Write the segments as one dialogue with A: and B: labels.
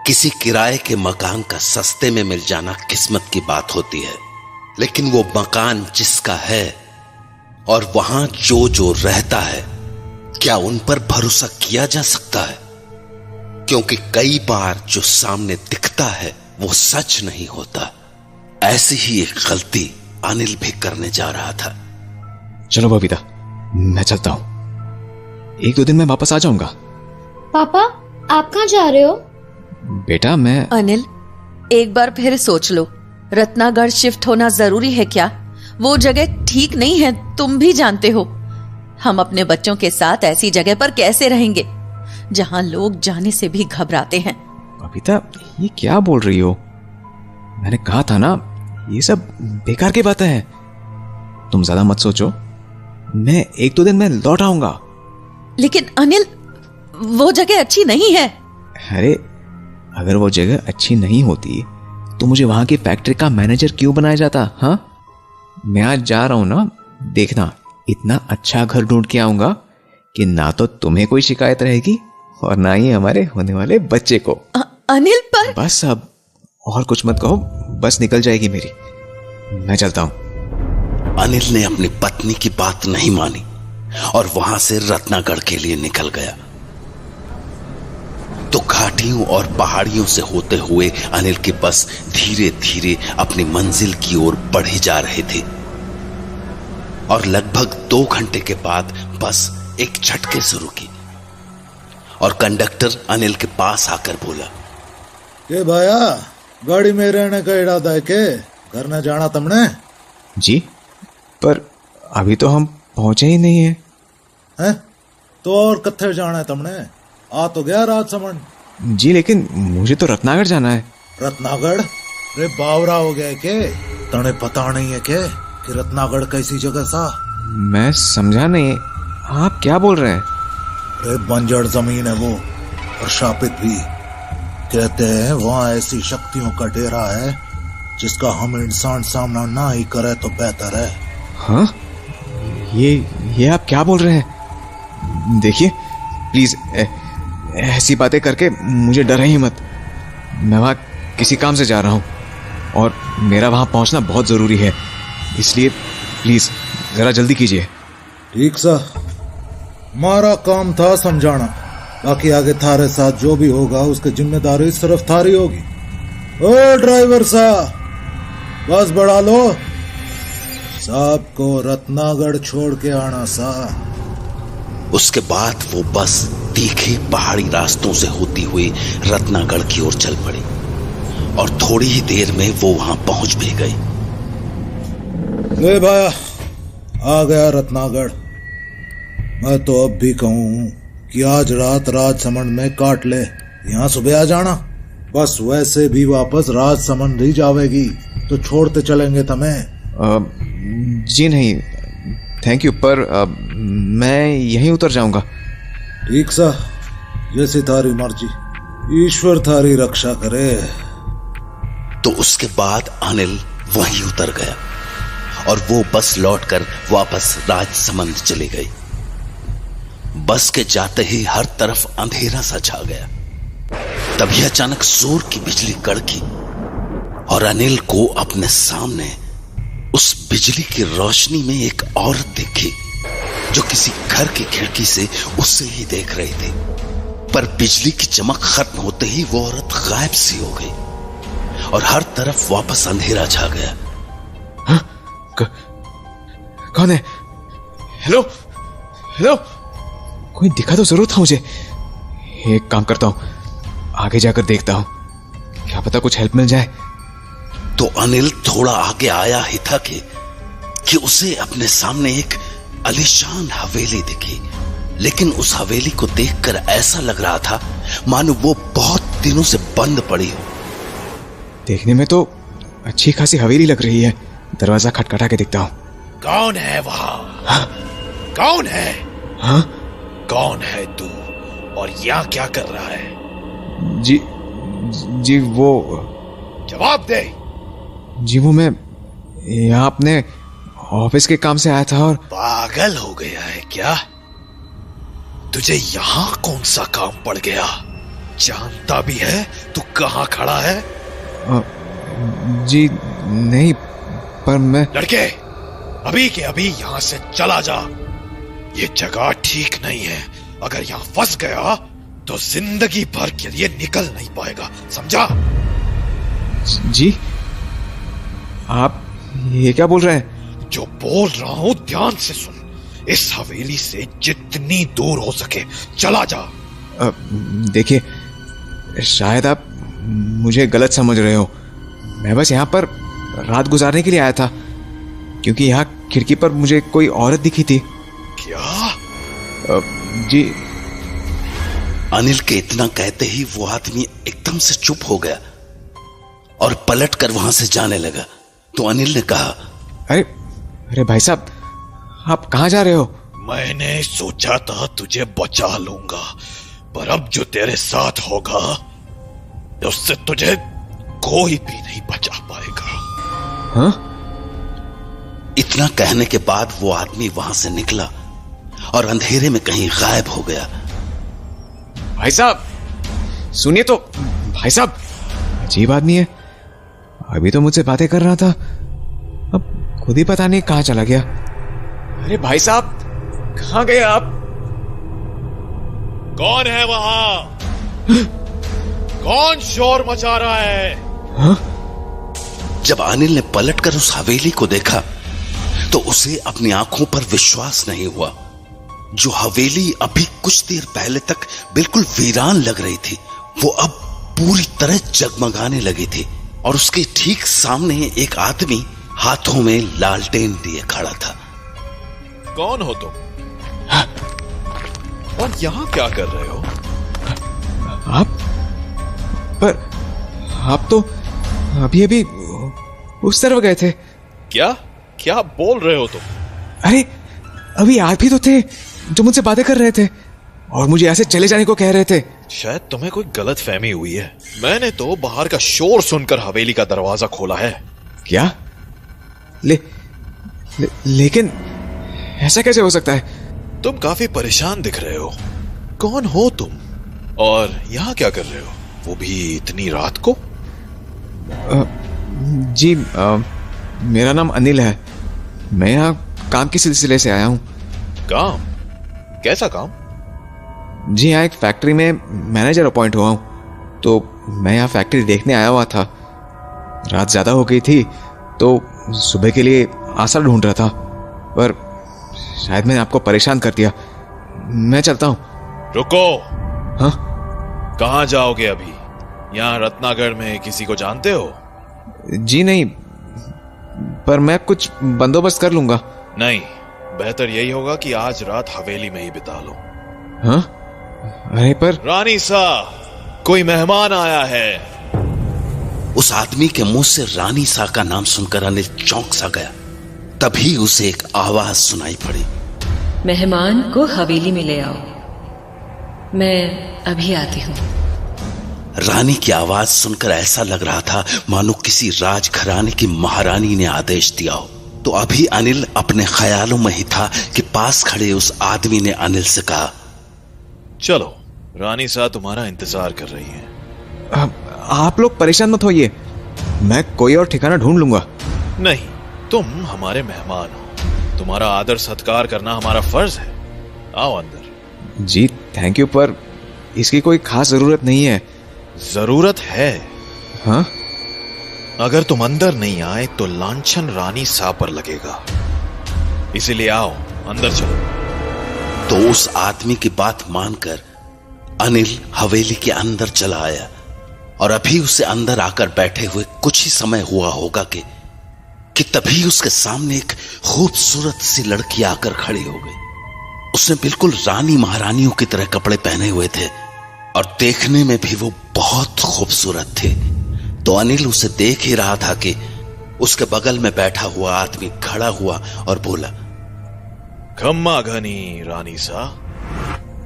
A: किसी किराए के मकान का सस्ते में मिल जाना किस्मत की बात होती है, लेकिन वो मकान जिसका है और वहां जो जो रहता है, क्या उन पर भरोसा किया जा सकता है? क्योंकि कई बार जो सामने दिखता है वो सच नहीं होता। ऐसी ही एक गलती अनिल भी करने जा रहा था।
B: चलो बबीता, मैं चलता हूं, 1-2 दिन में वापस आ जाऊंगा।
C: पापा, आप कहाँ जा रहे हो?
B: बेटा मैं
D: अनिल, एक बार फिर सोच लो, रत्नागढ़ शिफ्ट होना जरूरी है क्या? वो जगह ठीक नहीं है, तुम भी जानते हो। हम अपने बच्चों के साथ ऐसी जगह पर कैसे रहेंगे जहां लोग जाने से भी घबराते हैं?
B: बबीता, ये क्या बोल रही हो? मैंने कहा था ना, ये सब बेकार की बातें हैं। तुम ज्यादा मत सोचो, मैं 1-2 दिन में लौट आऊंगा।
D: लेकिन अनिल, वो जगह अच्छी नहीं है।
B: अरे, अगर वो जगह अच्छी नहीं होती तो मुझे वहां की फैक्ट्री का मैनेजर क्यों बनाया जाता? हाँ, मैं आज जा रहा हूं ना, देखना इतना अच्छा घर ढूंढ के आऊंगा कि ना तो तुम्हें कोई शिकायत रहेगी और ना ही हमारे होने वाले बच्चे को।
D: अनिल पर
B: बस अब और कुछ मत कहो, बस निकल जाएगी मेरी। मैं चलता हूं।
A: अनिल ने अपनी पत्नी की बात नहीं मानी और वहां से रत्नागढ़ के लिए निकल गया। तो घाटियों और पहाड़ियों से होते हुए अनिल की बस धीरे धीरे अपनी मंजिल की ओर बढ़े जा रहे थे और लगभग 2 घंटे के बाद बस एक झटके से रुकी और कंडक्टर अनिल के पास आकर बोला,
E: के भाया, गाड़ी में रहने का इरादा है के? घर न जाना तुमने?
B: जी, पर अभी तो हम पहुंचे ही नहीं
E: हैं? तो और कत्थे जाना है तुमने? आ तो गया राजसमंद।
B: जी, लेकिन मुझे तो रत्नागढ़ जाना है।
E: रत्नागढ़? रे बावरा हो गया के? तने पता नहीं है के कि रत्नागढ़ कैसी जगह सा?
B: मैं समझा नहीं, आप क्या बोल रहे हैं?
E: रे बंजर जमीन है वो, और शापित भी। कहते हैं वहाँ ऐसी शक्तियों का डेरा है जिसका हम इंसान सामना ना ही करे तो बेहतर है।
B: हाँ, ये आप क्या बोल रहे हैं? देखिए प्लीज, ऐसी बातें करके मुझे डरा ही मत। मैं वहाँ किसी काम से जा रहा हूँ और मेरा वहाँ पहुँचना बहुत जरूरी है, इसलिए प्लीज जरा जल्दी कीजिए।
E: ठीक सा, हमारा काम था समझाना, बाकी आगे थारे साथ जो भी होगा उसकी जिम्मेदारी सिर्फ थारी होगी। ओ ड्राइवर साहब, बस बढ़ा लो, साहब को रत्नागढ़ छोड़ के आना सा।
A: उसके बाद वो बस तीखे पहाड़ी रास्तों से होती हुई रत्नागढ़ की ओर चल पड़ी और थोड़ी ही देर में वो वहां पहुंच भी गई।
E: ले भाया, आ गया रत्नागढ़। मैं तो अब भी कहूं कि आज रात राजसमंद में काट ले, यहाँ सुबह आ जाना। बस वैसे भी वापस राजसमंद ही जावेगी तो छोड़ते चलेंगे तुम्हें।
B: जी नहीं, थैंक यू, पर मैं यहीं उतर जाऊंगा।
E: ठीक सा, जैसी थारी मर्जी, ईश्वर थारी रक्षा करे।
A: तो उसके बाद अनिल वहीं उतर गया और वो बस लौटकर वापस राजसमंद चली गई। बस के जाते ही हर तरफ अंधेरा सा छा गया। तभी अचानक जोर की बिजली कड़की और अनिल को अपने सामने उस बिजली की रोशनी में एक औरत दिखी जो किसी घर की खिड़की से उससे ही देख रही थी। पर बिजली की चमक खत्म होते ही वो औरत गायब सी हो गई और हर तरफ वापस अंधेरा छा गया।
B: हाँ? कौन है? हेलो हेलो, कोई दिखा तो जरूर था मुझे। एक काम करता हूं, आगे जाकर देखता हूं, क्या पता कुछ हेल्प मिल जाए।
A: तो अनिल थोड़ा आगे आया ही था कि उसे अपने सामने एक आलीशान हवेली दिखी, लेकिन उस हवेली को देखकर ऐसा लग रहा था मानो वो बहुत दिनों से बंद पड़ी हो।
B: देखने में तो अच्छी खासी हवेली लग रही है। दरवाजा खटखटा के देखता हूँ।
F: कौन है वहां?
B: हाँ?
F: कौन है?
B: हाँ?
F: कौन है तू और यहाँ क्या कर रहा है?
B: जी वो
F: जवाब दे।
B: जी वो मैं यहाँ अपने ऑफिस के काम से आया था और
F: पागल हो गया है क्या? तुझे यहाँ कौन सा काम पड़ गया? जानता भी है तू कहाँ खड़ा है?
B: जी नहीं, पर मैं...
F: लड़के, अभी के अभी यहाँ से चला जा। ये जगह ठीक नहीं है। अगर यहाँ फंस गया तो जिंदगी भर के लिए निकल नहीं पाएगा, समझा?
B: जी, आप ये क्या बोल रहे हैं?
F: जो बोल रहा हूं ध्यान से सुन। इस हवेली से जितनी दूर हो सके चला जा।
B: देखिए, शायद आप मुझे गलत समझ रहे हो। मैं बस यहाँ पर रात गुजारने के लिए आया था, क्योंकि यहाँ खिड़की पर मुझे कोई औरत दिखी थी।
F: क्या?
B: जी।
A: अनिल के इतना कहते ही वो आदमी एकदम से चुप हो गया और पलटकर वहां से जाने लगा। तो अनिल ने कहा,
B: अरे भाई साहब, आप कहाँ जा रहे हो?
F: मैंने सोचा था तुझे बचा लूंगा, पर अब जो तेरे साथ होगा उससे तुझे कोई भी नहीं बचा पाएगा।
B: हाँ?
A: इतना कहने के बाद वो आदमी वहां से निकला और अंधेरे में कहीं गायब हो गया।
B: भाई साहब सुनिए तो, भाई साहब अजीब आदमी है। अभी तो मुझसे बातें कर रहा था, अब खुद ही पता नहीं कहां चला गया। अरे भाई साहब, कहां गए आप?
F: कौन है वहां? कौन शोर मचा रहा है?
B: हाँ?
A: जब अनिल ने पलटकर उस हवेली को देखा तो उसे अपनी आंखों पर विश्वास नहीं हुआ। जो हवेली अभी कुछ देर पहले तक बिल्कुल वीरान लग रही थी, वो अब पूरी तरह जगमगाने लगी थी और उसके ठीक सामने एक आदमी हाथों में लालटेन लिए खड़ा था।
F: कौन हो तुम? और यहां क्या कर रहे हो?
B: आप? पर आप तो अभी अभी उस तरफ गए थे।
F: क्या क्या बोल रहे हो तुम?
B: अरे अभी आप ही तो थे जो मुझसे बातें कर रहे थे और मुझे ऐसे चले जाने को कह रहे थे।
F: शायद तुम्हें कोई गलत फहमी हुई है। मैंने तो बाहर का शोर सुनकर हवेली का दरवाजा खोला है।
B: क्या? लेकिन ऐसा कैसे हो सकता है?
F: तुम काफी परेशान दिख रहे हो। कौन हो तुम और यहाँ क्या कर रहे हो, वो भी इतनी रात को?
B: जी मेरा नाम अनिल है। मैं यहाँ काम के सिलसिले से आया हूँ।
F: काम? कैसा काम?
B: जी यहाँ एक फैक्ट्री में मैनेजर अपॉइंट हुआ हूँ, तो मैं यहाँ फैक्ट्री देखने आया हुआ था। रात ज़्यादा हो गई थी तो सुबह के लिए आसरा ढूंढ रहा था, पर शायद मैंने आपको परेशान कर दिया। मैं चलता हूँ।
F: रुको।
B: हाँ?
F: कहाँ जाओगे अभी? यहाँ रत्नागढ़ में किसी को जानते हो?
B: जी नहीं, पर मैं कुछ बंदोबस्त कर लूंगा।
F: नहीं, बेहतर यही होगा कि आज रात हवेली में ही बिता लो।
B: हाँ? अरे पर
F: रानी सा, कोई मेहमान आया है।
A: उस आदमी के मुंह से रानी सा का नाम सुनकर अनिल चौंक सा गया। तभी उसे एक आवाज सुनाई पड़ी।
G: मेहमान को हवेली में ले आओ, मैं अभी आती हूँ।
A: रानी की आवाज सुनकर ऐसा लग रहा था मानो किसी राजघराने की महारानी ने आदेश दिया हो। तो अभी अनिल अपने ख्यालों में ही था कि पास खड़े उस आदमी ने अनिल से कहा,
F: चलो, रानी सा तुम्हारा इंतजार कर रही है।
B: आप लोग परेशान मत होइए, मैं कोई और ठिकाना ढूंढ लूंगा।
F: नहीं, तुम हमारे मेहमान हो, तुम्हारा आदर सत्कार करना हमारा फर्ज है। आओ अंदर।
B: जी थैंक यू, पर इसकी कोई खास जरूरत नहीं है।
F: जरूरत है।
B: हाँ?
F: अगर तुम अंदर नहीं आए तो लांछन रानी सा पर लगेगा, इसीलिए आओ अंदर चलो।
A: तो उस आदमी की बात मानकर अनिल हवेली के अंदर चला आया और अभी उसे अंदर आकर बैठे हुए कुछ ही समय हुआ होगा कि तभी उसके सामने एक खूबसूरत सी लड़की आकर खड़ी हो गई। उसने बिल्कुल रानी महारानियों की तरह कपड़े पहने हुए थे और देखने में भी वो बहुत खूबसूरत थे। तो अनिल उसे देख ही रहा था कि उसके बगल में बैठा हुआ आदमी खड़ा हुआ और बोला,
F: खम्मा घनी रानी सा।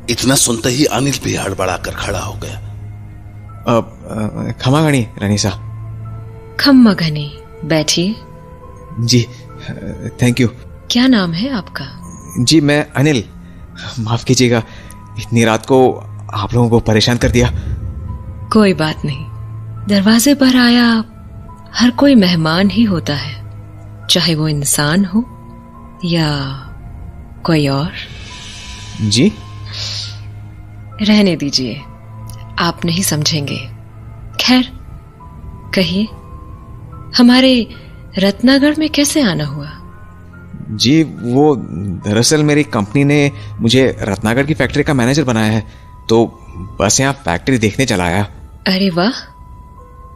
A: इतना सुनते ही अनिल भी हड़बड़ाकर खड़ा हो गया।
B: खमा घनी रानी सा।
G: खम्मा घनी, बैठिए।
B: जी थैंक यू।
G: क्या नाम है आपका?
B: जी मैं अनिल। माफ कीजिएगा, इतनी रात को आप लोगों को परेशान कर दिया।
G: कोई बात नहीं, दरवाजे पर आया हर कोई मेहमान ही होता है, चाहे वो इंसान हो या कोई और।
B: जी?
G: रहने दीजिए, आप नहीं समझेंगे। खैर कहिए, हमारे रत्नागढ़ में कैसे आना हुआ?
B: जी, वो दरअसल मेरी कंपनी ने मुझे रत्नागढ़ की फैक्ट्री का मैनेजर बनाया है, तो बस यहाँ फैक्ट्री देखने चला आया।
G: अरे वाह,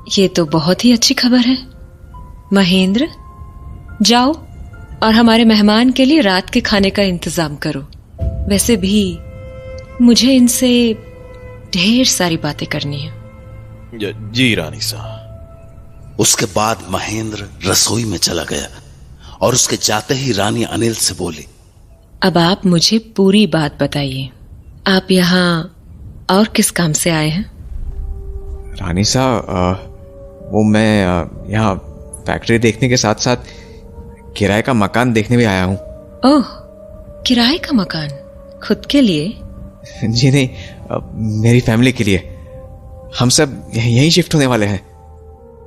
G: ये तो बहुत ही अच्छी खबर है। महेंद्र, जाओ और हमारे मेहमान के लिए रात के खाने का इंतजाम करो। वैसे भी मुझे इनसे ढेर सारी बातें करनी है।
F: जी रानी साहब।
A: उसके बाद महेंद्र रसोई में चला गया और उसके जाते ही रानी अनिल से बोली,
G: अब आप मुझे पूरी बात बताइए, आप यहाँ और किस काम से आए हैं?
B: रानी साहब, वो मैं यहाँ फैक्ट्री देखने के साथ साथ किराए का मकान देखने भी आया हूँ।
G: ओह, किराए का मकान? खुद के लिए?
B: जी नहीं, मेरी फैमिली के लिए। हम सब यहीं शिफ्ट होने वाले हैं।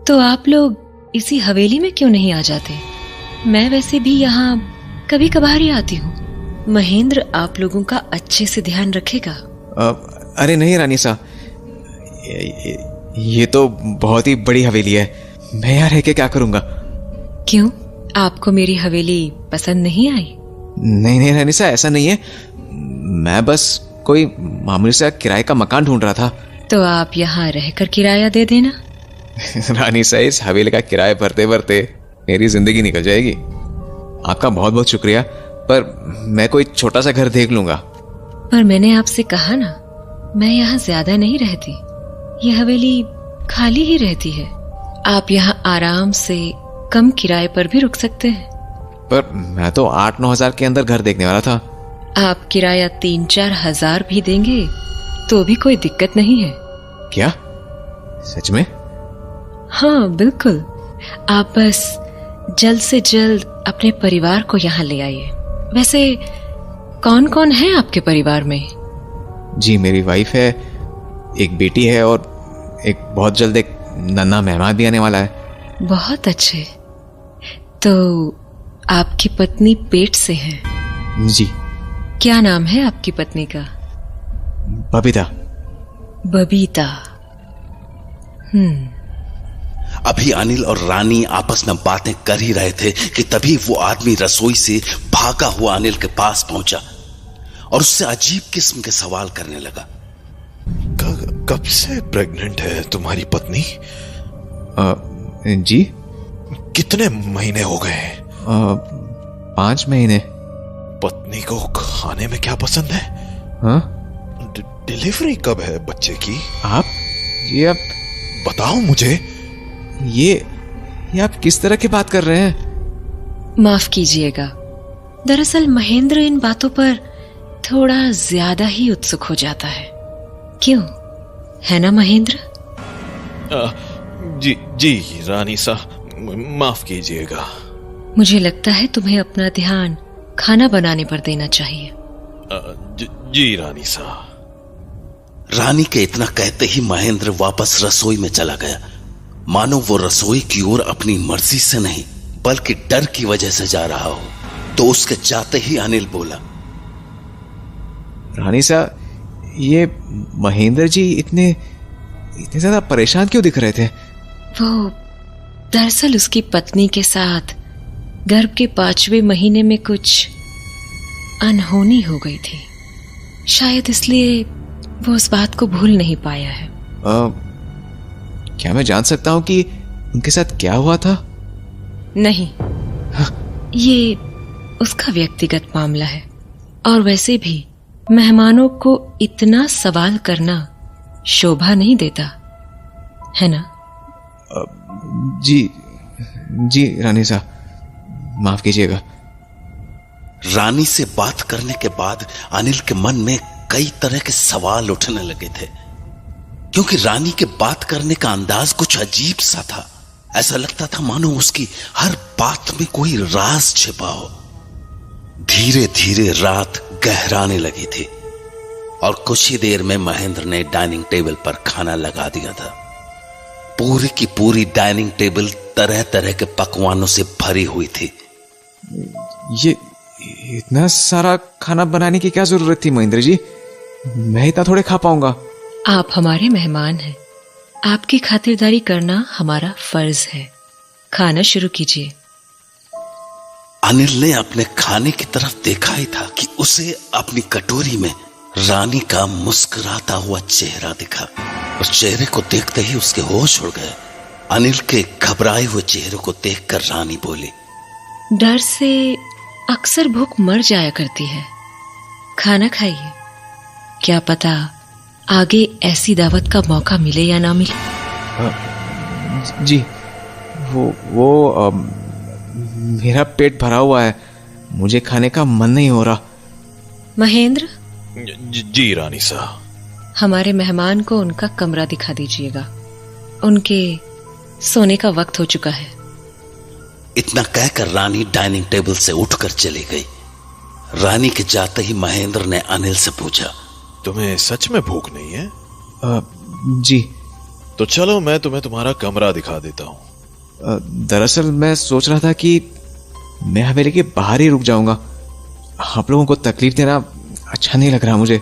G: तो आप लोग इसी हवेली में क्यों नहीं आ जाते? मैं वैसे भी यहाँ कभी कभार ही आती हूँ। महेंद्र आप लोगों का अच्छे से ध्यान रखेगा।
B: अरे नहीं रानी साहब, ये तो बहुत ही बड़ी हवेली है, मैं यहाँ रह के क्या करूँगा?
G: क्यों, आपको मेरी हवेली पसंद नहीं आई?
B: नहीं नहीं रानी साहब, ऐसा नहीं है, मैं बस कोई मामूली सा किराए का मकान ढूंढ रहा था।
G: तो आप यहाँ रहकर किराया दे देना।
B: रानी साहब, इस हवेली का किराया भरते भरते मेरी जिंदगी निकल जाएगी। आपका बहुत बहुत शुक्रिया, पर मैं कोई छोटा सा घर देख लूंगा।
G: पर मैंने आपसे कहा ना, मैं यहाँ ज्यादा नहीं रहती, ये हवेली खाली ही रहती है। आप यहाँ आराम से कम किराए पर भी रुक सकते हैं।
B: पर मैं तो 8-9 हजार के अंदर घर देखने वाला था।
G: आप किराया 3-4 हजार भी देंगे तो भी कोई दिक्कत नहीं है।
B: क्या, सच में?
G: हाँ बिल्कुल, आप बस जल्द से जल्द अपने परिवार को यहाँ ले आइए। वैसे कौन कौन है आपके परिवार में?
B: जी, मेरी वाइफ है, एक बेटी है और एक बहुत जल्द एक नन्हा मेहमान भी आने वाला है।
G: बहुत अच्छे, तो आपकी पत्नी पेट से है?
B: जी।
G: क्या नाम है आपकी पत्नी का?
B: बबीता।
G: बबीता।
A: अभी अनिल और रानी आपस में बातें कर ही रहे थे कि तभी वो आदमी रसोई से भागा हुआ अनिल के पास पहुंचा और उससे अजीब किस्म के सवाल करने लगा।
F: कब से प्रेग्नेंट है तुम्हारी पत्नी?
B: जी?
F: कितने महीने हो गए?
B: 5 महीने।
F: पत्नी को खाने में क्या पसंद है?
B: हाँ?
F: डिलीवरी कब है बच्चे की?
B: आप ये आप
F: बताओ मुझे।
B: ये आप किस तरह की बात कर रहे हैं?
G: माफ कीजिएगा, दरअसल महेंद्र इन बातों पर थोड़ा ज्यादा ही उत्सुक हो जाता है। क्यों, है ना महेंद्र?
F: जी रानी साहब, माफ कीजिएगा।
G: मुझे लगता है तुम्हें अपना ध्यान खाना बनाने पर देना चाहिए।
F: जी रानी साहब।
A: रानी के इतना कहते ही महेंद्र वापस रसोई में चला गया, मानो वो रसोई की ओर अपनी मर्जी से नहीं बल्कि डर की वजह से जा रहा हो। तो उसके जाते ही अनिल बोला,
B: रानी साहब, ये महेंद्र जी इतने ज्यादा परेशान क्यों दिख रहे थे?
G: वो दरअसल उसकी पत्नी के साथ गर्भ के 5वें महीने में कुछ अनहोनी हो गई थी, शायद इसलिए वो उस बात को भूल नहीं पाया है।
B: क्या मैं जान सकता हूँ कि उनके साथ क्या हुआ था?
G: नहीं, ये उसका व्यक्तिगत मामला है, और वैसे भी मेहमानों को इतना सवाल करना शोभा नहीं देता, है ना?
B: जी रानी साहब, माफ कीजिएगा।
A: रानी से बात करने के बाद अनिल के मन में कई तरह के सवाल उठने लगे थे, क्योंकि रानी के बात करने का अंदाज कुछ अजीब सा था। ऐसा लगता था मानो उसकी हर बात में कोई राज छिपा हो। धीरे धीरे रात गहराने लगी थी। और कुछ ही देर में महेंद्र ने डाइनिंग टेबल पर खाना लगा दिया था। पूरी की पूरी डाइनिंग टेबल तरह तरह के पकवानों से भरी हुई थी।
B: ये इतना सारा खाना बनाने की क्या जरूरत थी महेंद्र जी? मैं इतना थोड़े खा पाऊंगा।
G: आप हमारे मेहमान हैं, आपकी खातिरदारी करना हमारा फर्ज है। खाना शुरू कीजिए।
A: अनिल ने अपने खाने की तरफ देखा ही था कि उसे अपनी कटोरी में रानी का मुस्कुराता हुआ चेहरा दिखा और चेहरे को देखते ही उसके होश उड़ गए। अनिल के घबराए हुए चेहरे को देखकर रानी बोली,
G: डर से अक्सर भूख मर जाया करती है। खाना खाइए, क्या पता आगे ऐसी दावत का मौका मिले या ना मिले।
B: जी वो मेरा पेट भरा हुआ है, मुझे खाने का मन नहीं हो रहा।
G: महेंद्र,
F: जी रानी साहब।
G: हमारे मेहमान को उनका कमरा दिखा दीजिएगा, उनके सोने का वक्त हो चुका है।
A: इतना कहकर रानी डाइनिंग टेबल से उठकर चली गई। रानी के जाते ही महेंद्र ने अनिल से पूछा,
F: तुम्हें सच में भूख नहीं है?
B: जी।
F: तो चलो मैं तुम्हें तुम्हारा कमरा दिखा देता हूँ।
B: दरअसल मैं सोच रहा था कि मैं हवेली के बाहर ही रुक जाऊंगा। आप लोगों को तकलीफ देना अच्छा नहीं लग रहा मुझे।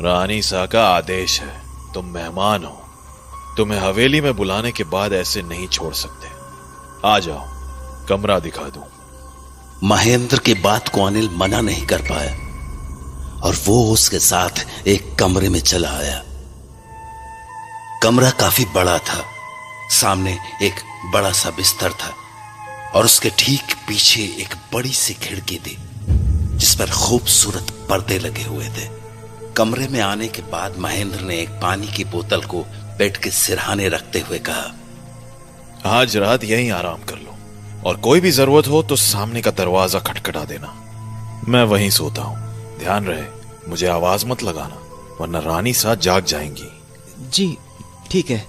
F: रानी सा का आदेश है, तुम मेहमान हो, तुम्हें हवेली में बुलाने के बाद ऐसे नहीं छोड़ सकते। आ जाओ, कमरा दिखा दूं।
A: महेंद्र की बात को अनिल मना नहीं कर पाया और वो उसके साथ एक कमरे में चला आया। कमरा काफी बड़ा था। सामने एक बड़ा सा बिस्तर था और उसके ठीक पीछे एक बड़ी सी खिड़की थी जिस पर खूबसूरत पर्दे लगे हुए थे। कमरे में आने के बाद महेंद्र ने एक पानी की बोतल को बेड के सिरहाने रखते हुए कहा,
F: आज रात यहीं आराम कर लो और कोई भी जरूरत हो तो सामने का दरवाजा खटखटा देना। मैं वहीं सोता हूं। ध्यान रहे, मुझे आवाज मत लगाना वरना रानी साथ जाग जाएंगी।
B: जी ठीक है।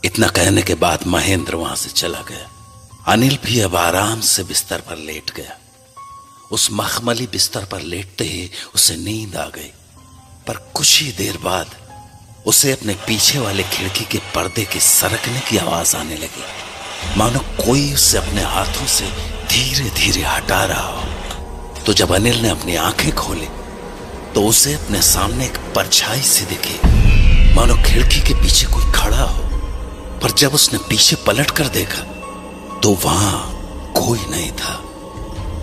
A: इतना कहने के बाद महेंद्र वहां से चला गया। अनिल भी अब आराम से बिस्तर पर लेट गया। उस मखमली बिस्तर पर लेटते ही उसे नींद आ गई, पर कुछ ही देर बाद उसे अपने पीछे वाले खिड़की के पर्दे के सरकने की आवाज आने लगी, मानो कोई उसे अपने हाथों से धीरे धीरे हटा रहा हो। तो जब अनिल ने अपनी आंखें खोली तो उसे अपने सामने एक परछाई सी दिखी, मानो खिड़की के पीछे कोई खड़ा हो। पर जब उसने पीछे पलट कर देखा तो वहां कोई नहीं था,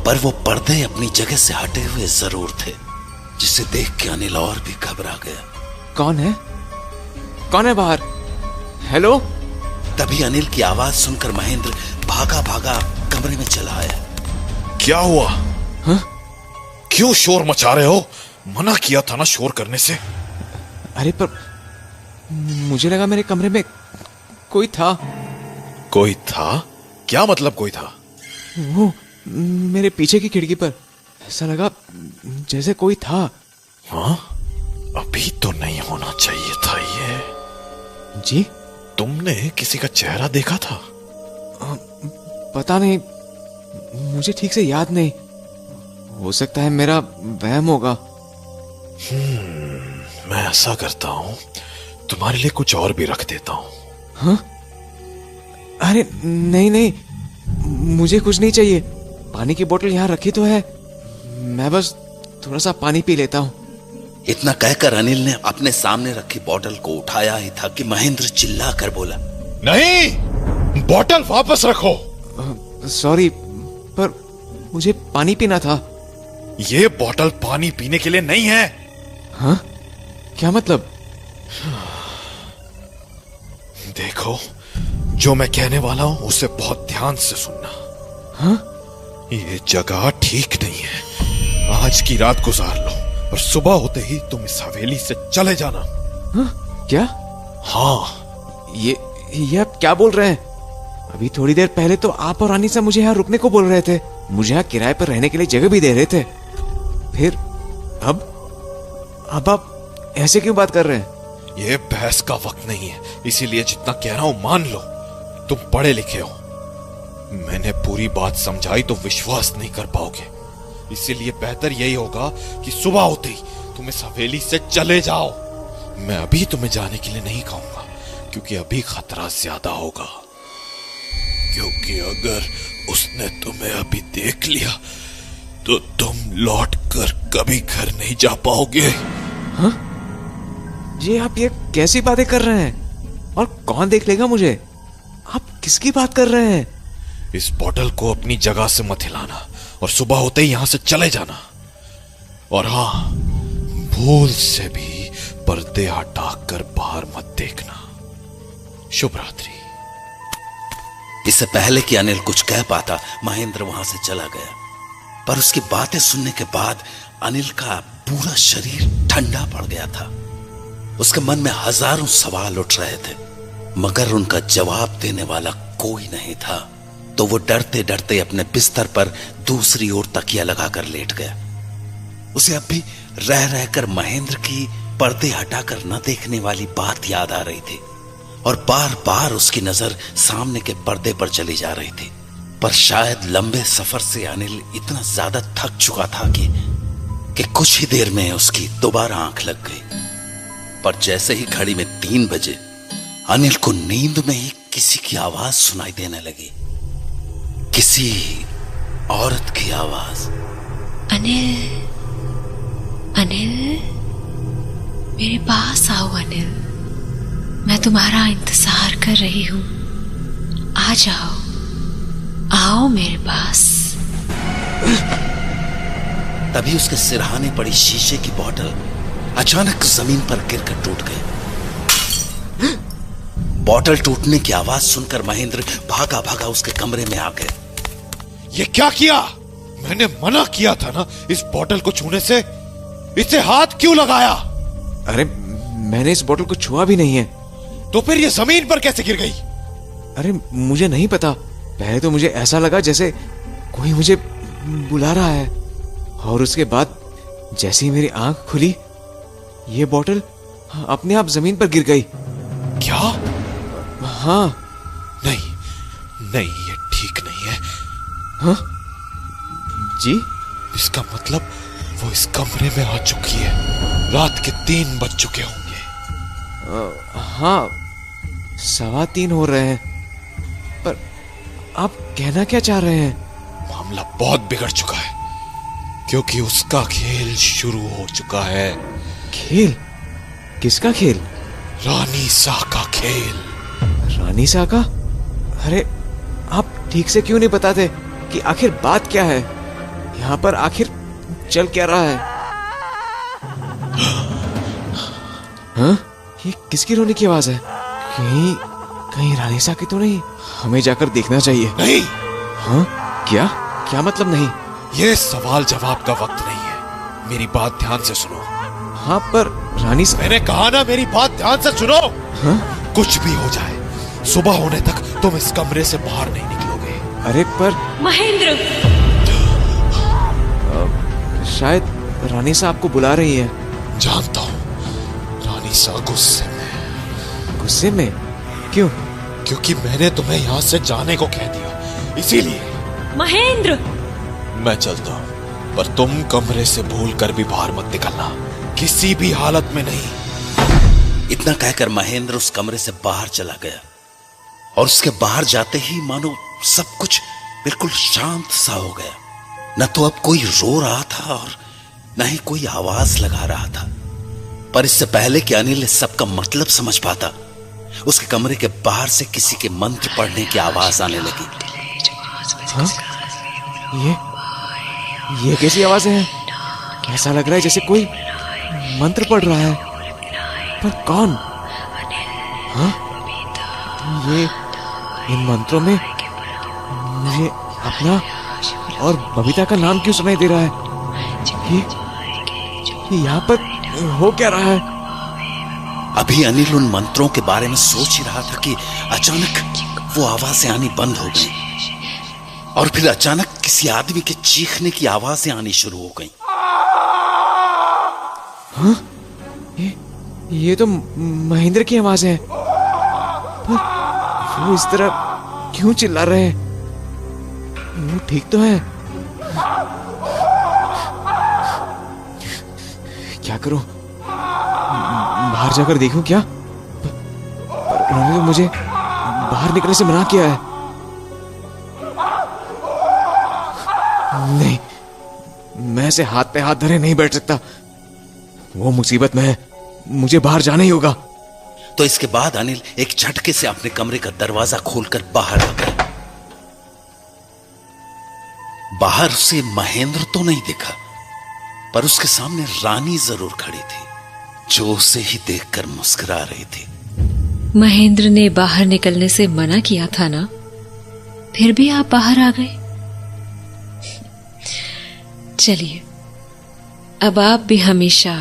A: पर वो पर्दे अपनी जगह से हटे हुए जरूर थे, जिसे देख के अनिल और भी घबरा गया।
B: कौन है? कौन है बाहर? हेलो?
A: तभी अनिल की आवाज सुनकर महेंद्र भागा भागा कमरे में चला आया।
F: क्या हुआ?
B: हाँ?
F: क्यों शोर मचा रहे हो? मना किया था ना शोर करने से।
B: अरे पर मुझे लगा मेरे कमरे में कोई था।
F: कोई था? क्या मतलब कोई था?
B: वो मेरे पीछे की खिड़की पर ऐसा लगा जैसे कोई था।
F: हाँ? अभी तो नहीं होना चाहिए था ये।
B: जी?
F: तुमने किसी का चेहरा देखा था?
B: पता नहीं, मुझे ठीक से याद नहीं। हो सकता है मेरा वहम होगा।
F: मैं ऐसा करता हूं, तुम्हारे लिए कुछ और भी रख देता हूं।
B: हाँ? अरे नहीं नहीं, मुझे कुछ नहीं चाहिए। पानी की बोतल यहाँ रखी तो है, मैं बस थोड़ा सा पानी पी लेता हूँ।
A: इतना कहकर अनिल ने अपने सामने रखी बोतल को उठाया ही था कि महेंद्र चिल्ला कर बोला,
F: नहीं, बोतल वापस रखो।
B: सॉरी, पर मुझे पानी पीना था।
F: ये बोतल पानी पीने के लिए नहीं है।
B: हाँ? क्या मतलब?
F: देखो, जो मैं कहने वाला हूं उसे बहुत ध्यान से सुनना।
B: हाँ?
F: ये जगह ठीक नहीं है। आज की रात गुजार लो और सुबह होते ही तुम इस हवेली से चले जाना।
B: हाँ? क्या?
F: हाँ।
B: ये आप क्या बोल रहे हैं? अभी थोड़ी देर पहले तो आप और रानी साहब मुझे यहाँ रुकने को बोल रहे थे, मुझे यहाँ किराए पर रहने के लिए जगह भी दे रहे थे। फिर अब आप ऐसे क्यों बात कर रहे हैं?
F: ये बहस का वक्त नहीं है, इसीलिए जितना कह रहा हूं मान लो। तुम पढ़े लिखे हो, मैंने पूरी बात समझाई तो विश्वास नहीं कर पाओगे, इसीलिए बेहतर यही होगा कि सुबह होते ही तुम इस हवेली से चले जाओ। मैं अभी तुम्हें जाने के लिए नहीं कहूंगा, क्योंकि अभी खतरा ज्यादा होगा। क्योंकि अगर उसने तुम्हें अभी देख लिया तो तुम लौट कर कभी घर नहीं जा पाओगे।
B: हाँ? जी आप ये कैसी बातें कर रहे हैं? और कौन देख लेगा मुझे? आप किसकी बात कर रहे हैं?
F: इस बॉटल को अपनी जगह से मत हिलाना और सुबह होते ही यहां से चले जाना। और हाँ, भूल से भी पर्दे हटाकर बाहर मत देखना। शुभ रात्रि।
A: इससे पहले कि अनिल कुछ कह पाता, महेंद्र वहां से चला गया। पर उसकी बातें सुनने के बाद अनिल का पूरा शरीर ठंडा पड़ गया था। उसके मन में हजारों सवाल उठ रहे थे, मगर उनका जवाब देने वाला कोई नहीं था। तो वो डरते डरते अपने बिस्तर पर दूसरी ओर तकिया लगाकर लेट गया। उसे अब भी रह रहकर महेंद्र की पर्दे हटाकर न देखने वाली बात याद आ रही थी, और बार बार उसकी नजर सामने के पर्दे पर चली जा रही थी। पर शायद लंबे सफर से अनिल इतना ज्यादा थक चुका था कि कुछ ही देर में उसकी दोबारा आंख लग गई। पर जैसे ही घड़ी में 3 बजे अनिल को नींद में ही किसी की आवाज सुनाई देने लगी, किसी औरत की आवाज।
G: अनिल, अनिल, मेरे पास आओ अनिल, मैं तुम्हारा इंतजार कर रही हूं। आ जाओ, आओ मेरे पास।
A: तभी उसके सिरहाने पड़ी शीशे की बोतल अचानक जमीन पर गिरकर टूट गई। बोतल टूटने की आवाज सुनकर महेंद्र भागा भागा उसके कमरे में आ गया।
F: ये क्या किया? मैंने मना किया था ना इस बोतल को छूने से। इसे हाथ क्यों लगाया?
B: अरे मैंने इस बोतल को छुआ भी नहीं है।
F: तो फिर ये जमीन पर कैसे गिर गई?
B: अरे मुझे नहीं पता। पहले तो मुझे ऐसा लगा जैसे कोई मुझे बुला रहा है, और उसके बाद जैसे ही मेरी आंख खुली, ये बोतल अपने आप जमीन पर गिर गई।
F: क्या?
B: हाँ।
F: नहीं नहीं, ये ठीक नहीं है।
B: हाँ जी?
F: इसका मतलब वो इस कमरे में आ चुकी है। रात के 3 बज चुके होंगे।
B: हाँ, 3:15 हो रहे हैं। पर आप कहना क्या चाह रहे हैं?
F: मामला बहुत बिगड़ चुका है, क्योंकि उसका खेल शुरू हो चुका है।
B: खेल? किसका खेल?
F: रानी सा का खेल।
B: रानी सा का? अरे आप ठीक से क्यों नहीं बताते कि आखिर बात क्या है? यहाँ पर आखिर चल क्या रहा है? हाँ? ये किसकी रोने की आवाज है? कहीं कहीं रानी सा की तो नहीं? हमें जाकर देखना चाहिए।
F: नहीं।
B: हाँ? क्या? क्या मतलब नहीं?
F: ये सवाल जवाब का वक्त नहीं है। मेरी बात ध्यान से सुनो।
B: हाँ पर रानी सा...
F: मैंने कहा ना, मेरी बात ध्यान से सुनो।
B: हाँ?
F: कुछ भी हो जाए, सुबह होने तक तुम इस कमरे से बाहर नहीं निकलोगे।
B: अरे पर
G: महेंद्र,
B: शायद रानी सा आपको बुला रही है।
F: जानता हूँ, रानी सा गुस्से में।
B: गुस्से में? क्यों?
F: क्योंकि मैंने तुम्हें यहाँ से जाने को कह दिया, इसीलिए।
G: महेंद्र,
F: मैं चलता हूँ, पर तुम कमरे से भूल कर भी बाहर मत निकलना, किसी भी हालत में नहीं।
A: इतना कहकर महेंद्र उस कमरे से बाहर चला गया, और उसके बाहर जाते ही मानो सब कुछ बिल्कुल शांत सा हो गया। न तो अब कोई रो रहा था और न ही कोई आवाज लगा रहा था। पर इससे पहले कि अनिल इस सब का मतलब समझ पाता, उसके कमरे के बाहर से किसी के मंत्र पढ़ने की आवाज आने लगी।
B: हाँ? ये कैसी आवाजें हैं? ऐसा लग रहा है जैसे कोई मंत्र पढ़ रहा है, पर कौन? हाँ? ये इन मंत्रों में मुझे अपना और बबीता का नाम क्यों सुनाई दे रहा है? ये यहाँ पर हो क्या रहा है?
A: अभी अनिल उन मंत्रों के बारे में सोच ही रहा था कि अचानक वो आवाजें आनी बंद हो गई, और फिर अचानक किसी आदमी के चीखने की आवाजें आनी शुरू हो गईं।
B: हाँ? ये तो महेंद्र की आवाज है, पर वो इस तरह क्यों चिल्ला रहे हैं? वो ठीक तो है? क्या करूं? बाहर जाकर देखूं क्या? पर उन्होंने तो मुझे बाहर निकलने से मना किया है। नहीं, मैं ऐसे हाथ पे हाथ धरे नहीं बैठ सकता। वो मुसीबत में है, मुझे बाहर जाना ही होगा।
A: तो इसके बाद अनिल एक झटके से अपने कमरे का दरवाजा खोलकर बाहर आ गया। बाहर उसे महेंद्र तो नहीं दिखा, पर उसके सामने रानी जरूर खड़ी थी, जो उसे ही देखकर मुस्कुरा रही थी।
G: महेंद्र ने बाहर निकलने से मना किया था ना, फिर भी आप बाहर आ गए। चलिए, अब आप भी हमेशा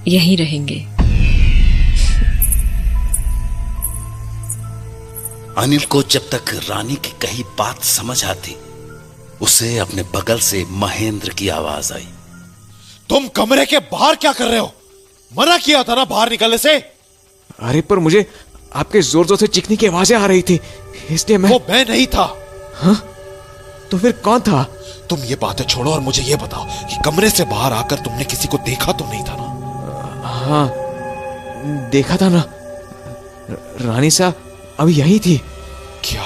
G: यहीं रहेंगे।
A: अनिल को जब तक रानी की कही बात समझ आती, उसे अपने बगल से महेंद्र की आवाज आई।
F: तुम कमरे के बाहर क्या कर रहे हो? मना किया था ना बाहर निकलने से।
B: अरे पर मुझे आपके जोर जोर से चीखने की आवाजें आ रही थी, इसलिए मैं।
F: वो मैं नहीं था।
B: हाँ? तो फिर कौन था?
F: तुम ये बातें छोड़ो और मुझे ये बताओ कि कमरे से बाहर आकर तुमने किसी को देखा तो नहीं था ना?
B: हाँ, देखा था ना। रानी सा अभी यही थी।
F: क्या?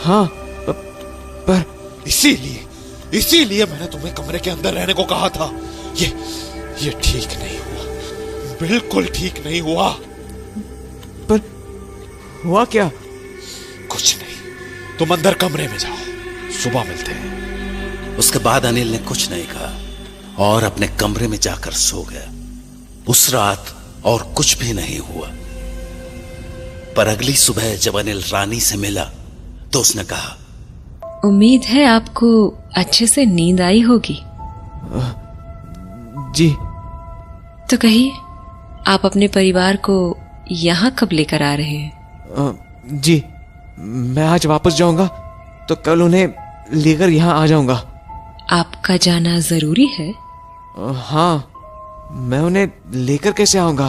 B: हाँ, पर
F: इसीलिए मैंने तुम्हें कमरे के अंदर रहने को कहा था। ये ठीक नहीं हुआ, बिल्कुल ठीक नहीं हुआ।
B: पर हुआ क्या?
F: कुछ नहीं, तुम अंदर कमरे में जाओ, सुबह मिलते हैं।
A: उसके बाद अनिल ने कुछ नहीं कहा और अपने कमरे में जाकर सो गया। उस रात और कुछ भी नहीं हुआ। पर अगली सुबह जब अनिल रानी से मिला तो उसने कहा,
G: उम्मीद है आपको अच्छे से नींद आई होगी।
B: जी।
G: तो कहिए, आप अपने परिवार को यहाँ कब लेकर आ रहे हैं?
B: जी, मैं आज वापस जाऊंगा तो कल उन्हें लेकर यहाँ आ जाऊंगा।
G: आपका जाना जरूरी है?
B: हाँ, मैं उन्हें लेकर कैसे आऊंगा?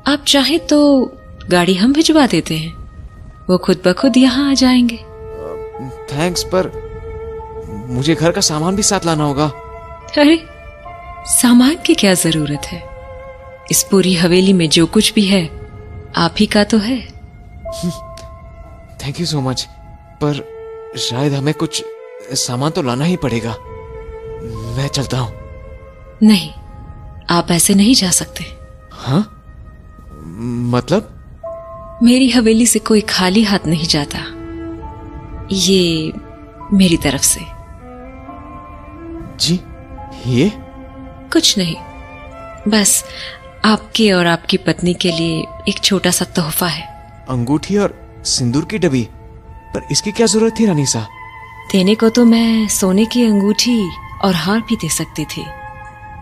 G: आप चाहे तो गाड़ी हम भिजवा देते हैं, वो खुद ब खुद यहाँ आ जाएंगे।
B: थैंक्स, पर मुझे घर का सामान भी साथ लाना होगा।
G: अरे, सामान की क्या जरूरत है? इस पूरी हवेली में जो कुछ भी है आप ही का तो है।
B: थैंक यू सो मच, पर शायद हमें कुछ सामान तो लाना ही पड़ेगा। मैं चलता हूँ।
G: नहीं, आप ऐसे नहीं जा सकते।
B: हाँ? मतलब?
G: मेरी हवेली से कोई खाली हाथ नहीं जाता, ये मेरी तरफ से।
B: जी, ये
G: कुछ नहीं, बस आपके और आपकी पत्नी के लिए एक छोटा सा तोहफा है।
B: अंगूठी और सिंदूर की डब्बी, पर इसकी क्या जरूरत थी रानी सा?
G: देने को तो मैं सोने की अंगूठी और हार भी दे सकती थी,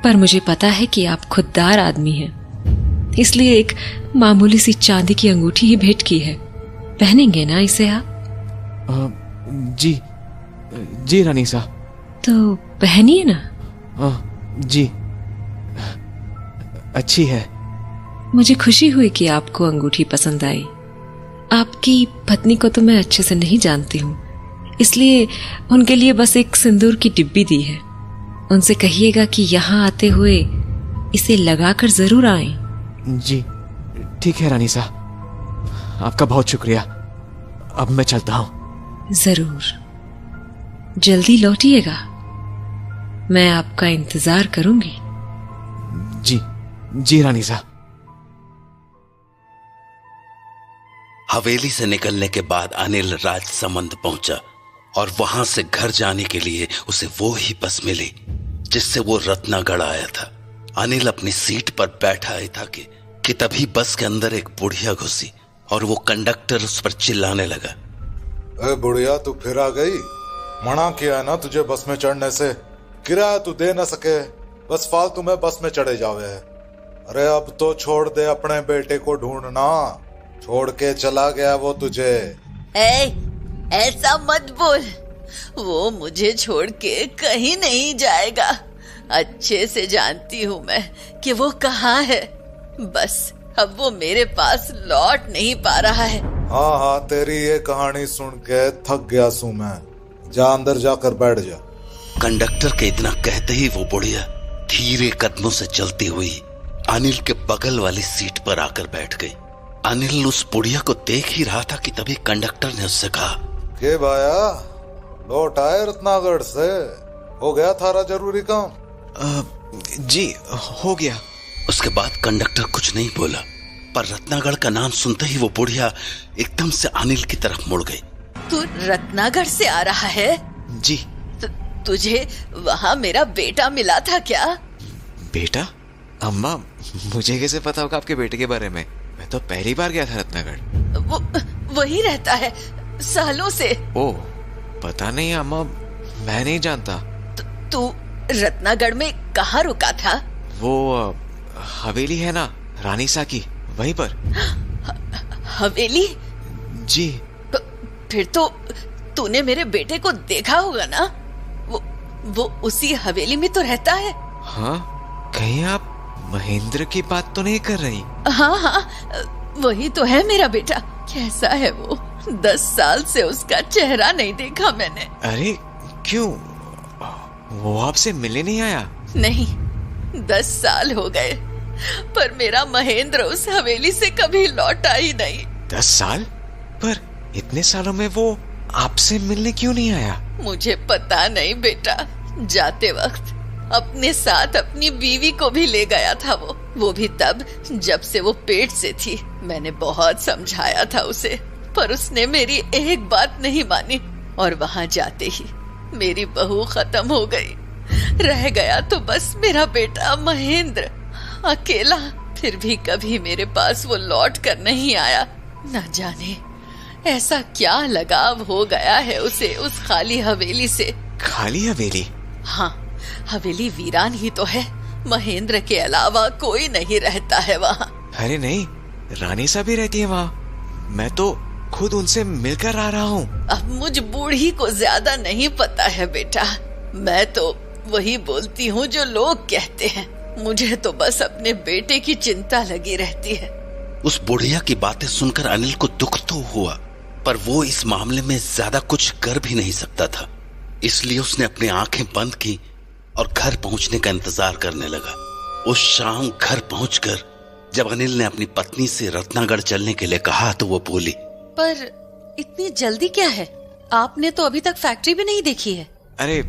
G: पर मुझे पता है कि आप खुददार आदमी हैं, इसलिए एक मामूली सी चांदी की अंगूठी ही भेंट की है। पहनेंगे ना इसे आप?
B: जी रानी सा।
G: तो पहनिए ना।
B: जी, अच्छी है।
G: मुझे खुशी हुई कि आपको अंगूठी पसंद आई। आपकी पत्नी को तो मैं अच्छे से नहीं जानती हूँ, इसलिए उनके लिए बस एक सिंदूर की डिब्बी दी है। उनसे कहिएगा कि यहाँ आते हुए इसे लगाकर जरूर आएं।
B: जी, ठीक है रानी सा, आपका बहुत शुक्रिया। अब मैं चलता हूँ।
G: जरूर, जल्दी लौटिएगा, मैं आपका इंतजार करूंगी।
B: जी रानी सा।
A: हवेली से निकलने के बाद अनिल राजसमंद पहुंचा और वहां से घर जाने के लिए उसे वो ही बस मिली जिससे वो रत्नागढ़ आया था। अनिल अपनी सीट पर बैठा ही था कि तभी बस के अंदर एक बुढ़िया घुसी और वो कंडक्टर उस पर चिल्लाने लगा।
E: ए बुढ़िया, तू फिर आ गई? मना किया है ना तुझे बस में चढ़ने से, किराया तू दे ना सके, बस फालतू में बस में चढ़े जावे है। अरे अब तो छोड़ दे, अपने बेटे को ढूंढना, छोड़ के चला गया वो तुझे।
D: ऐसा मत बोल, वो मुझे छोड़ के कहीं नहीं जाएगा। अच्छे से जानती हूँ मैं कि वो कहाँ है, बस अब वो मेरे पास लौट नहीं पा रहा है।
E: हाँ, तेरी ये कहानी सुन के थक गया सू मैं, जा अंदर जाकर बैठ जा।
A: कंडक्टर के इतना कहते ही वो बुढ़िया धीरे कदमों से चलती हुई अनिल के बगल वाली सीट पर आकर बैठ गई। अनिल उस बुढ़िया को देख ही रहा था कि तभी कंडक्टर ने उससे कहा,
E: के भाया लौट आए रत्नागढ़ से, हो गया थारा जरूरी काम?
B: जी हो गया।
A: उसके बाद कंडक्टर कुछ नहीं बोला, पर रत्नागढ़ का नाम सुनते ही वो बुढ़िया एकदम से अनिल की तरफ मुड़ गई।
D: तू रत्नागढ़ से आ रहा है?
B: जी।
D: तुझे वहाँ मेरा बेटा मिला था क्या?
B: बेटा? अम्मा, मुझे कैसे पता होगा आपके बेटे के बारे में? मैं तो पहली बार गया था रत्नागढ़।
D: वो वही रहता है सालों से।
B: ओह, पता नहीं अम्मा, मैं नहीं जानता।
D: तू रत्नागढ़ में कहाँ रुका था?
B: वो हवेली है ना, रानी सा की, वहीं पर।
D: हवेली?
B: जी।
D: फिर तो तूने मेरे बेटे को देखा होगा ना? वो उसी हवेली में तो रहता है।
B: हाँ, कहीं आप महेंद्र की बात तो नहीं कर रही?
D: हाँ, वही तो है मेरा बेटा। कैसा है वो? 10 साल से उसका चेहरा नहीं देखा मैंने।
B: अरे क्यों, वो आपसे मिलने नहीं आया?
D: नहीं, 10 साल हो गए, पर मेरा महेंद्र उस हवेली से कभी लौटा ही नहीं।
B: 10 साल? पर इतने सालों में वो आपसे मिलने क्यों नहीं आया?
D: मुझे पता नहीं बेटा। जाते वक्त अपने साथ अपनी बीवी को भी ले गया था वो भी तब जब से वो पेट से थी। मैंने बहुत समझाया था उसे, पर उसने मेरी एक बात नहीं मानी, और वहाँ जाते ही मेरी बहू खत्म हो गई। रह गया तो बस मेरा बेटा महेंद्र, अकेला। फिर भी कभी मेरे पास वो लौट कर नहीं आया। न जाने ऐसा क्या लगाव हो गया है उसे उस खाली हवेली से।
B: खाली हवेली?
D: हाँ, हवेली वीरान ही तो है। महेंद्र के अलावा कोई नहीं रहता है वहाँ।
B: अरे नहीं, रानी सा भी रहती है वहाँ। मैं तो खुद उनसे मिलकर आ रहा हूँ।
D: अब मुझ बूढ़ी को ज्यादा नहीं पता है बेटा। मैं तो वही बोलती हूँ जो लोग कहते हैं। मुझे तो बस अपने बेटे की चिंता लगी रहती है।
A: उस बुढ़िया की बातें सुनकर अनिल को दुख तो हुआ, पर वो इस मामले में ज्यादा कुछ कर भी नहीं सकता था। इसलिए उसने अपनी आंखें बंद की और घर पहुंचने का इंतजार करने लगा। उस शाम घर पहुंचकर जब अनिल ने अपनी पत्नी से रत्नागढ़ चलने के लिए कहा तो वो बोली,
D: पर इतनी जल्दी क्या है? आपने तो अभी तक फैक्ट्री भी नहीं देखी है।
B: अरे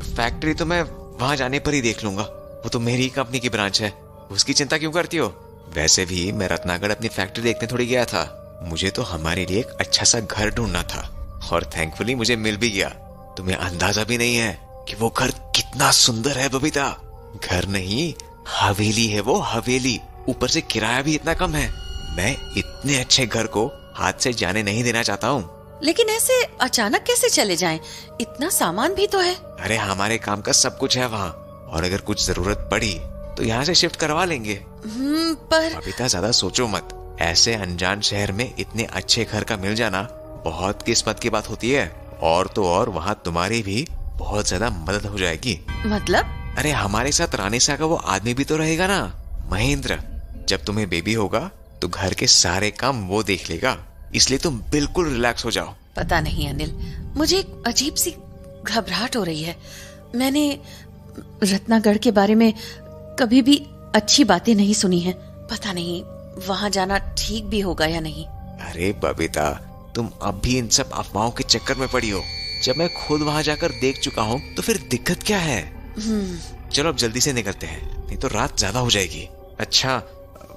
B: फैक्ट्री तो मैं वहाँ जाने पर ही देख लूंगा, वो तो मेरी ही कंपनी की ब्रांच है। उसकी चिंता क्यों करती हो? वैसे भी मैं रत्नागढ़ अपनी फैक्ट्री देखने थोड़ी गया था। मुझे तो हमारे लिए एक अच्छा सा घर ढूंढना था, और थैंकफुली मुझे मिल भी गया। तुम्हें अंदाजा भी नहीं है कि वो घर कितना सुंदर है बबीता। घर नहीं, हवेली है वो, हवेली। ऊपर से किराया भी इतना कम है। मैं इतने अच्छे घर को हाथ से जाने नहीं देना चाहता हूँ।
D: लेकिन ऐसे अचानक कैसे चले जाएं? इतना सामान भी तो है।
B: अरे हमारे काम का सब कुछ है वहाँ, और अगर कुछ जरूरत पड़ी तो यहाँ से शिफ्ट करवा लेंगे।
D: पर
B: बबीता ज्यादा सोचो मत। ऐसे अनजान शहर में इतने अच्छे घर का मिल जाना बहुत किस्मत की बात होती है। और तो और वहाँ तुम्हारी भी बहुत ज्यादा मदद हो जाएगी।
D: मतलब?
B: अरे हमारे साथ रानी सा का वो आदमी भी तो रहेगा ना, महेंद्र। जब तुम्हें बेबी होगा तो घर के सारे काम वो देख लेगा, इसलिए तुम बिल्कुल रिलैक्स हो जाओ।
D: पता नहीं अनिल, मुझे एक अजीब सी घबराहट हो रही है। मैंने रत्नागढ़ के बारे में कभी भी अच्छी बातें नहीं सुनी है। पता नहीं वहाँ जाना ठीक भी होगा या नहीं।
B: अरे बबीता, तुम अब भी इन सब अफवाहों के चक्कर में पड़ी हो। जब मैं खुद वहाँ जाकर देख चुका हूँ तो फिर दिक्कत क्या है? चलो अब जल्दी से निकलते हैं, नहीं तो रात ज्यादा हो जाएगी। अच्छा,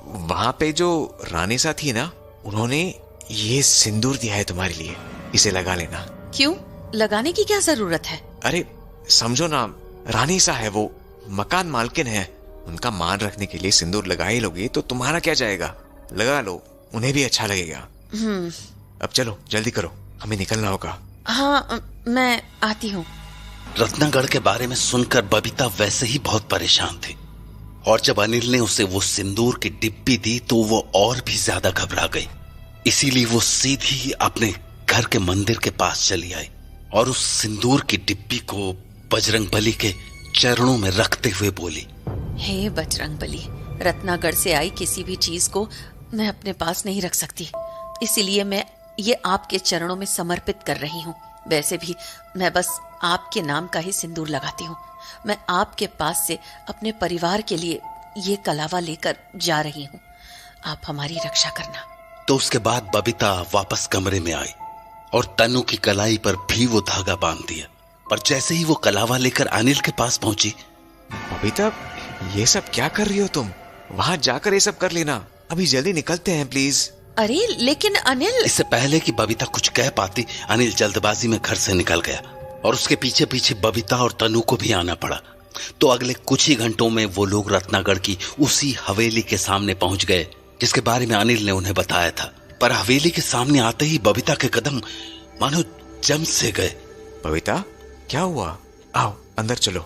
B: वहाँ पे जो रानी सा थी ना, उन्होंने ये सिंदूर दिया है तुम्हारे लिए, इसे लगा लेना।
D: क्यों? लगाने की क्या जरूरत है?
B: अरे समझो ना, रानी सा है वो, मकान मालकिन है। उनका मान रखने के लिए सिंदूर लगा ही लोगे तो तुम्हारा क्या जाएगा? लगा लो, उन्हें भी अच्छा लगेगा। अब चलो जल्दी करो, हमें निकलना होगा।
D: हाँ, मैं आती हूँ।
A: रत्नागढ़ के बारे में सुनकर बबीता वैसे ही बहुत परेशान थी, और जब अनिल ने उसे वो सिंदूर की डिब्बी दी तो वो और भी ज्यादा घबरा गई। इसीलिए वो सीधी अपने घर के मंदिर के पास चली आई और उस सिंदूर की डिब्बी को बजरंगबली के चरणों में रखते हुए बोली,
D: हे बजरंगबली, रत्नागढ़ से आई किसी भी चीज को मैं अपने पास नहीं रख सकती, इसीलिए मैं ये आपके चरणों में समर्पित कर रही हूँ। वैसे भी मैं बस आपके नाम का ही सिंदूर लगाती हूँ। मैं आपके पास से अपने परिवार के लिए ये कलावा लेकर जा रही हूँ, आप हमारी रक्षा करना।
A: तो उसके बाद बबीता वापस कमरे में आई और तनु की कलाई पर भी वो धागा बांध दिया। पर जैसे ही वो कलावा लेकर अनिल के पास पहुंची,
B: बबीता, ये सब क्या कर रही हो तुम? वहां जाकर ये सब कर लेना, अभी जल्दी निकलते हैं प्लीज।
D: अरे लेकिन अनिल।
A: इससे पहले कि बबीता कुछ कह पाती, अनिल जल्दबाजी में घर से निकल गया और उसके पीछे पीछे बबीता और तनु को भी आना पड़ा। तो अगले कुछ ही घंटों में वो लोग रत्नागढ़ की उसी हवेली के सामने पहुंच गए जिसके बारे में अनिल ने उन्हें बताया था। पर हवेली के सामने आते ही बबीता के कदम मानो जम से गए।
B: बबीता, क्या हुआ? आओ अंदर चलो,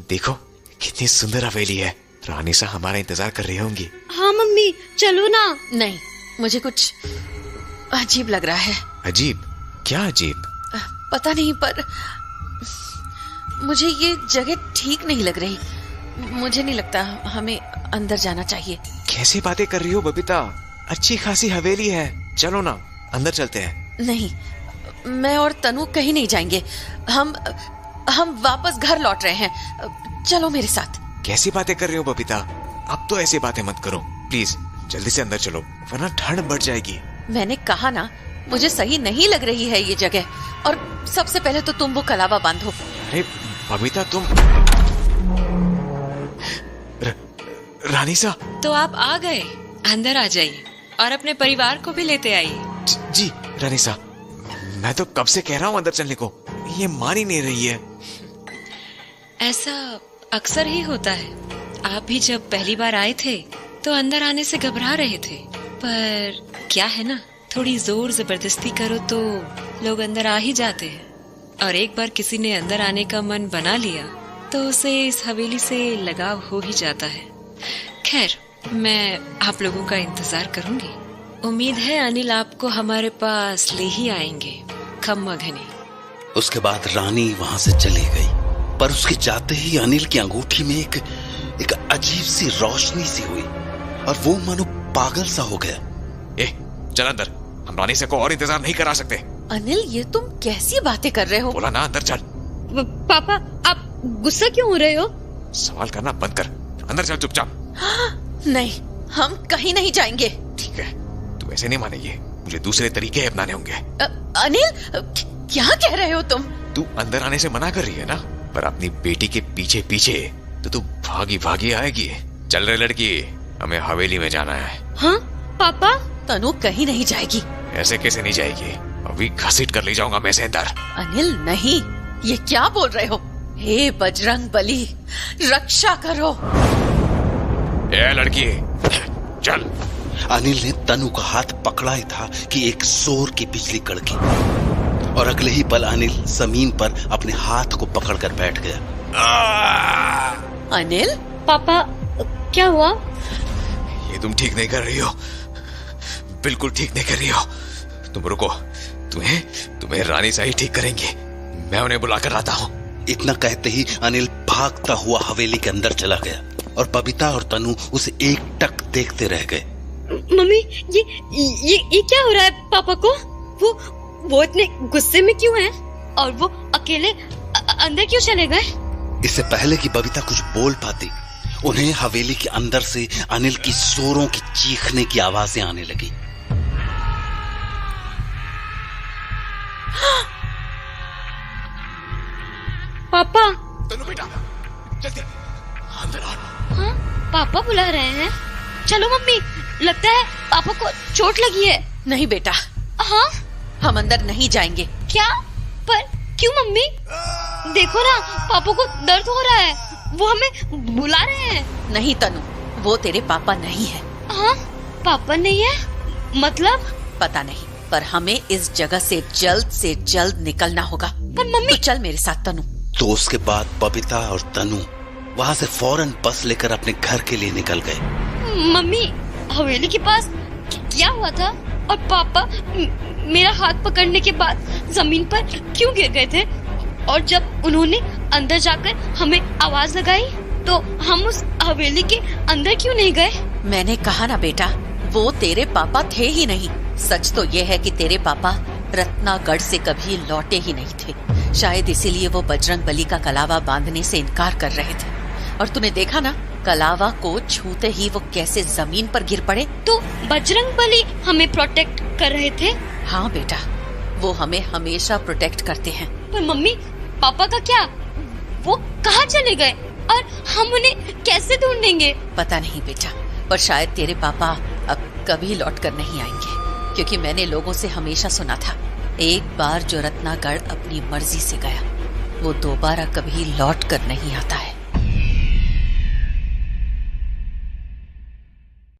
B: देखो कितनी सुंदर हवेली है। रानी सा हमारा इंतजार कर रही होंगी।
C: हाँ मम्मी, चलो ना।
D: नहीं, मुझे कुछ अजीब लग रहा है।
B: अजीब? क्या अजीब?
D: पता नहीं, पर मुझे ये जगह ठीक नहीं लग रही। मुझे नहीं लगता हमें अंदर जाना चाहिए।
B: कैसी बातें कर रही हो बबीता? अच्छी खासी हवेली है, चलो ना अंदर चलते हैं।
D: नहीं, मैं और तनु कहीं नहीं जाएंगे। हम वापस घर लौट रहे हैं, चलो मेरे साथ।
B: कैसी बातें कर रही हो बबीता? अब तो ऐसी बातें मत करो प्लीज, जल्दी से अंदर चलो वरना ठंड बढ़ जाएगी। मैंने
D: कहा ना, मुझे सही नहीं लग रही है ये जगह। और सबसे पहले तो तुम वो कलावा बांधो।
B: अरे बबीता, तुम रानी सा।
G: तो आप आ गए, अंदर आ जाइए और अपने परिवार को भी लेते आइए।
B: जी रानी सा, मैं तो कब से कह रहा हूँ अंदर चलने को, ये मान ही नहीं रही है।
G: ऐसा अक्सर ही होता है। आप भी जब पहली बार आए थे तो अंदर आने से घबरा रहे थे, पर क्या है ना, थोड़ी जोर जबरदस्ती करो तो लोग अंदर आ ही जाते हैं। और एक बार किसी ने अंदर आने का मन बना लिया तो उसे इस हवेली से लगाव हो ही जाता है। खैर, मैं आप लोगों का इंतजार करूंगी। उम्मीद है अनिल आपको हमारे पास ले ही आएंगे। खम्मा घनी।
A: उसके बाद रानी वहां से चली गई, पर उसके जाते ही अनिल की अंगूठी में एक अजीब सी रोशनी सी हुई और वो मानो पागल सा हो गया।
B: चल अंदर, हम रानी से को और इंतजार नहीं करा सकते।
D: अनिल, ये तुम कैसी बातें कर रहे हो?
B: बोला ना अंदर चल।
C: पापा, आप गुस्सा क्यों हो रहे हो?
B: सवाल करना बंद कर, अंदर चल चुपचाप।
D: नहीं, हम कहीं नहीं जाएंगे।
B: ठीक है, तू ऐसे नहीं मानेगी, मुझे दूसरे तरीके अपनाने होंगे।
D: अनिल, क्या कह रहे हो तुम?
B: तू अंदर आने से मना कर रही है ना, पर अपनी बेटी के पीछे पीछे तो तू भागी भागी आएगी। चल रे लड़की, हमें हवेली में जाना है।
C: हाँ पापा?
D: तनु कहीं नहीं जाएगी।
B: ऐसे कैसे नहीं जाएगी? अभी घसीट कर ले जाऊंगा मैं इसे अंदर।
D: अनिल नहीं, ये क्या बोल रहे हो? हे बजरंग बली, रक्षा करो।
B: ए लड़की, चल।
A: अनिल ने तनु का हाथ पकड़ा ही था कि एक जोर की बिजली कड़की और अगले ही पल अनिल जमीन पर अपने हाथ को पकड़कर बैठ गया।
D: अनिल?
C: पापा, क्या हुआ?
B: ये तुम ठीक नहीं कर रही हो, बिल्कुल ठीक नहीं कर रही हो। तुम रुको, तुम्हें रानी सा ही ठीक करेंगे। मैं उन्हें बुलाकर आता हूँ।
A: इतना कहते ही अनिल भागता हुआ हवेली के अंदर चला गया और बबीता और तनु उसे एकटक देखते रह गए।
C: मम्मी, ये क्या हो रहा है पापा को? वो इतने गुस्से में क्यों हैं? और वो अकेले अंदर क्यों चले गए?
A: इससे पहले कि बबीता कुछ बोल पाती, उन्हें हवेली के अंदर से अनिल की जोरों की चीखने की आवाजें आने लगी।
C: पापा,
B: तनु बेटा, जल्दी अंदर आ।
C: हाँ, पापा बुला रहे हैं। चलो मम्मी, लगता है पापा को चोट लगी है।
D: नहीं बेटा।
C: हाँ?
D: हम अंदर नहीं जाएंगे।
C: क्या? पर क्यों मम्मी? देखो ना, पापा को दर्द हो रहा है, वो हमें बुला रहे हैं।
D: नहीं तनु, वो तेरे पापा नहीं है।
C: हाँ? पापा नहीं है? मतलब?
D: पता नहीं, पर हमें इस जगह से जल्द निकलना होगा।
C: पर मम्मी।
D: तो चल मेरे साथ तनु।
A: तो उसके बाद बबीता और तनु वहां से फौरन बस लेकर अपने घर के लिए निकल गए।
C: मम्मी, हवेली के पास क्या हुआ था? और पापा मेरा हाथ पकड़ने के बाद जमीन पर क्यों गिर गए थे? और जब उन्होंने अंदर जाकर हमें आवाज लगाई तो हम उस हवेली के अंदर क्यों नहीं गए?
D: मैंने कहा ना बेटा, वो तेरे पापा थे ही नहीं। सच तो ये है कि तेरे पापा रत्नागढ़ से कभी लौटे ही नहीं थे। शायद इसीलिए वो बजरंग बली का कलावा बांधने से इनकार कर रहे थे। और तूने देखा ना, कलावा को छूते ही वो कैसे जमीन पर गिर पड़े।
C: तो बजरंगबली हमें प्रोटेक्ट कर रहे थे।
D: हाँ बेटा, वो हमें हमेशा प्रोटेक्ट करते हैं।
C: पर मम्मी पापा का क्या, वो कहाँ चले गए और हम उन्हें कैसे ढूंढेंगे?
D: पता नहीं बेटा, पर शायद तेरे पापा अब कभी लौट कर नहीं आएंगे, क्योंकि मैंने लोगों से हमेशा सुना था एक बार जो रत्नागढ़ अपनी मर्जी से गया वो दोबारा कभी लौट कर नहीं आता है।